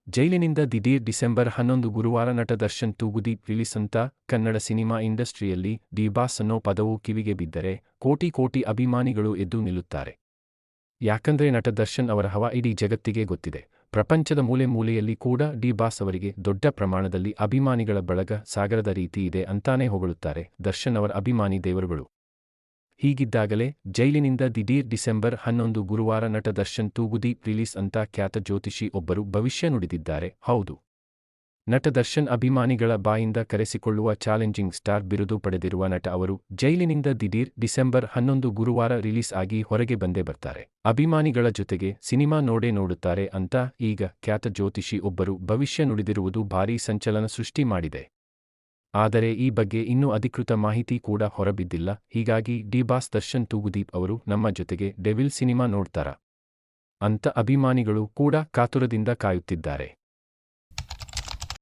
ಜೈಲಿನಿಂದ ದಿಢೀರ್ ಡಿಸೆಂಬರ್ 11 ಗುರುವಾರ ನಟ ದರ್ಶನ್ ತೂಗುದೀಪ್ ರಿಲೀಸ್ ಅಂತ ಕನ್ನಡ ಸಿನಿಮಾ ಇಂಡಸ್ಟ್ರಿಯಲ್ಲಿ ಡಿ ಬಾಸ್ ಅನ್ನೋ ಪದವು ಕಿವಿಗೆ ಬಿದ್ದರೆ ಕೋಟಿ ಕೋಟಿ ಅಭಿಮಾನಿಗಳು ಎದ್ದು ನಿಲ್ಲುತ್ತಾರೆ. ಯಾಕಂದ್ರೆ ನಟ ದರ್ಶನ್ ಅವರ ಹವಾ ಇಡೀ ಜಗತ್ತಿಗೆ ಗೊತ್ತಿದೆ. ಪ್ರಪಂಚದ ಮೂಲೆ ಮೂಲೆಯಲ್ಲಿ ಕೂಡ ಡಿ ಬಾಸ್ ಅವರಿಗೆ ದೊಡ್ಡ ಪ್ರಮಾಣದಲ್ಲಿ ಅಭಿಮಾನಿಗಳ ಬಳಗ ಸಾಗರದ ರೀತಿ ಇದೆ ಅಂತಾನೇ ಹೊಗಳುತ್ತಾರೆ ದರ್ಶನ್ ಅವರ ಅಭಿಮಾನಿ ದೇವರುಗಳು. ಹೀಗಿದ್ದಾಗಲೇ ಜೈಲಿನಿಂದ ದಿಢೀರ್ ಡಿಸೆಂಬರ್ 11 ಗುರುವಾರ ನಟ ದರ್ಶನ್ ತೂಗುದೀಪ್ ರಿಲೀಸ್ ಅಂತ ಖ್ಯಾತ ಜ್ಯೋತಿಷಿ ಒಬ್ಬರು ಭವಿಷ್ಯ ನುಡಿದಿದ್ದಾರೆ. ಹೌದು, ನಟ ದರ್ಶನ್ ಅಭಿಮಾನಿಗಳ ಬಾಯಿಂದ ಕರೆಸಿಕೊಳ್ಳುವ ಚಾಲೆಂಜಿಂಗ್ ಸ್ಟಾರ್ ಬಿರುದು ಪಡೆದಿರುವ ನಟ ಅವರು ಜೈಲಿನಿಂದ ದಿಢೀರ್ ಡಿಸೆಂಬರ್ 11 ಗುರುವಾರ ರಿಲೀಸ್ ಆಗಿ ಹೊರಗೆ ಬಂದೇ ಬರ್ತಾರೆ. ಅಭಿಮಾನಿಗಳ ಜೊತೆಗೆ ಸಿನಿಮಾ ನೋಡೇ ನೋಡುತ್ತಾರೆ ಅಂತ ಈಗ ಖ್ಯಾತ ಜ್ಯೋತಿಷಿ ಒಬ್ಬರು ಭವಿಷ್ಯ ನುಡಿದಿರುವುದು ಭಾರೀ ಸಂಚಲನ ಸೃಷ್ಟಿ ಮಾಡಿದೆ. ಆದರೆ ಈ ಬಗ್ಗೆ ಇನ್ನೂ ಅಧಿಕೃತ ಮಾಹಿತಿ ಕೂಡ ಹೊರಬಿದ್ದಿಲ್ಲ. ಹೀಗಾಗಿ ಡಿ ಬಾಸ್ ದರ್ಶನ್ ತೂಗುದೀಪ್ ಅವರು ನಮ್ಮ ಜೊತೆಗೆ ಡೆವಿಲ್ ಸಿನಿಮಾ ನೋಡ್ತಾರಾ ಅಂತ ಅಭಿಮಾನಿಗಳು ಕೂಡ ಕಾತುರದಿಂದ ಕಾಯುತ್ತಿದ್ದಾರೆ.